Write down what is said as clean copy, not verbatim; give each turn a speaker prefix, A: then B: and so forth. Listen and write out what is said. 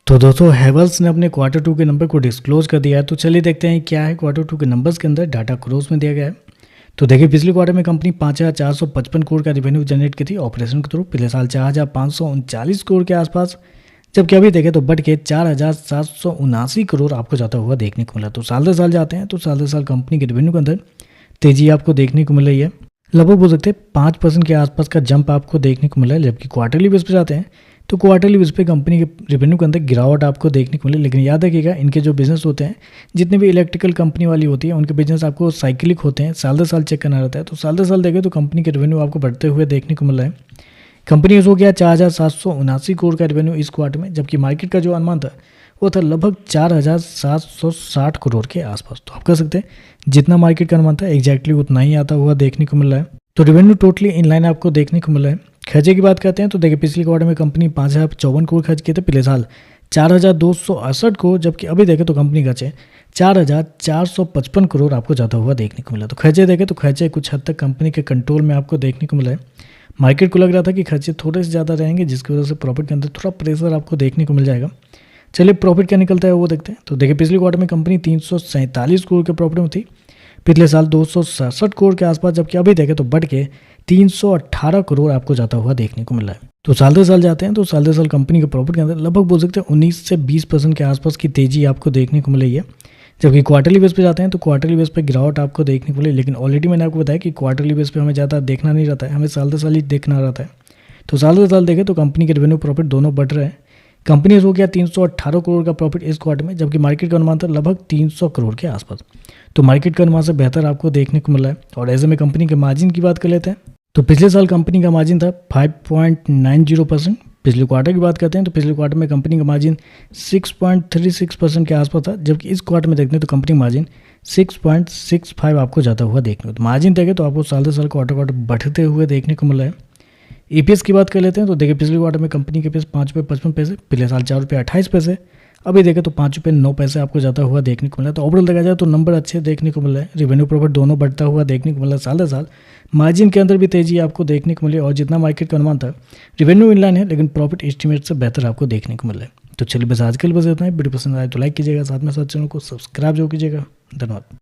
A: तो दोस्तों हैवेल्स ने अपने क्वार्टर टू के नंबर को डिस्क्लोज कर दिया है। तो चलिए देखते हैं क्या है क्वार्टर टू के नंबर्स के अंदर डाटा क्रोज में दिया गया है। तो देखिए पिछले क्वार्टर में कंपनी 5,455 करोड़ का रेवेन्यू जनरेट की थी ऑपरेशन के थ्रू। पिछले साल 4,539 करोड़ के आसपास, जबकि अभी देखें तो बढ़ के 4,779 करोड़ आपको जाता हुआ देखने को मिला। तो साल दर साल जाते हैं तो साल दर साल कंपनी के रेवेन्यू के अंदर तेजी आपको देखने को मिल रही है। लगभग बोल सकते हैं 5% के आसपास का जंप आपको देखने को मिला है। जबकि क्वार्टरली बेस पे जाते हैं तो क्वार्टरली बेस पे कंपनी के रेवेन्यू के अंदर गिरावट आपको देखने को मिले। लेकिन याद रखिएगा इनके जो बिजनेस होते हैं, जितने भी इलेक्ट्रिकल कंपनी वाली होती है, उनके बिजनेस आपको साइक्लिक होते हैं, साल दर साल चेक करना रहता है। तो साल दर साल देखें तो कंपनी के रेवेन्यू आपको बढ़ते हुए देखने को मिल रहा है। कंपनी हो गया 4,779 करोड़ का रेवेन्यू इस क्वार्टर में, जबकि मार्केट का जो अनुमान था वो था लगभग 4,760 करोड़ के आसपास। तो आप कह सकते हैं जितना मार्केट का अनुमान था एग्जैक्टली उतना ही आता हुआ देखने को मिल रहा है। तो रेवेन्यू टोटली इन लाइन आपको देखने को मिल रहा है। खर्चे की बात करते हैं तो देखिए पिछले क्वार्टर में कंपनी 5,054 करोड़ खर्च किए थे, पिछले साल 4,268 करोड़, जबकि अभी देखें तो कंपनी खर्चे 4,455 करोड़ आपको जाता हुआ देखने को मिला। तो खर्चे देखें तो खर्चे कुछ हद तक कंपनी के कंट्रोल में आपको देखने को मिला है। मार्केट को लग रहा था कि खर्चे थोड़े से ज़्यादा रहेंगे, जिसकी वजह से प्रॉफिट के अंदर थोड़ा प्रेशर आपको देखने को मिल जाएगा। चलिए प्रॉफिट क्या निकलता है वो देखते हैं। तो देखिए पिछले क्वार्टर में कंपनी 347 करोड़ के प्रॉफिट में थी, पिछले साल 267 करोड़ के आसपास, जबकि अभी देखें तो बढ़ के 318 करोड़ आपको जाता हुआ देखने को मिला है। तो साल दर साल जाते हैं तो साल दर साल कंपनी के प्रॉफिट के अंदर लगभग बोल सकते हैं 19 से 20% के आसपास की तेजी आपको देखने को मिल रही है। जबकि क्वार्टरली बेस पे जाते हैं तो क्वार्टरली बेस पे गिरावट आपको देखने को मिले। लेकिन ऑलरेडी मैंने आपको बताया कि क्वार्टरली बेस पे हमें ज़्यादा देखना नहीं रहता है, हमें साल दर साल ही देखना रहता है। तो साल दर साल देखें तो कंपनी के रेवेन्यू प्रॉफिट दोनों बढ़ रहे हैं। कंपनी हो गया 318 करोड़ का प्रॉफिट इस क्वार्टर में, जबकि मार्केट का अनुमान था लगभग 300 करोड़ के आसपास। तो मार्केट का अनुमान से बेहतर आपको देखने को मिला है। और ऐसे में कंपनी के मार्जिन की बात कर लेते हैं तो पिछले साल कंपनी का मार्जिन था 5.90%। पिछले क्वार्टर की बात करते हैं तो पिछले क्वार्टर में कंपनी का मार्जिन 6.36% के आसपास था, जबकि इस क्वार्टर में देखते हैं तो कंपनी मार्जिन 6.65 आपको जाता हुआ देखने को। तो मार्जिन देखें तो आपको साल दर साल क्वार्टर बढ़ते हुए देखने को मिला है। ईपीएस की बात कर लेते हैं तो देखिए पिछले क्वार्टर में कंपनी के पास 5 रुपये 55 पैसे, पिछले साल 4 रुपये 28 पैसे, अभी देखें तो 5 रुपये 9 पैसे आपको जाता हुआ देखने को मिला है। तो ओवरऑल देखा जाए तो नंबर अच्छे देखने को मिल रहा है, रेवेन्यू प्रॉफिट दोनों बढ़ता हुआ देखने को मिला है। साल दर साल मार्जिन के अंदर भी तेजी आपको देखने को मिली और जितना मार्केट का अनुमान था रेवेन्यू इनलाइन है, लेकिन प्रॉफिट एस्टीमेट से बेहतर आपको देखने को मिल रहा है। तो चलिए बस आजकल बस इतना ही। वीडियो पसंद आए तो लाइक कीजिएगा, साथ में साथ चैनल को सब्सक्राइब जरूर कीजिएगा। धन्यवाद।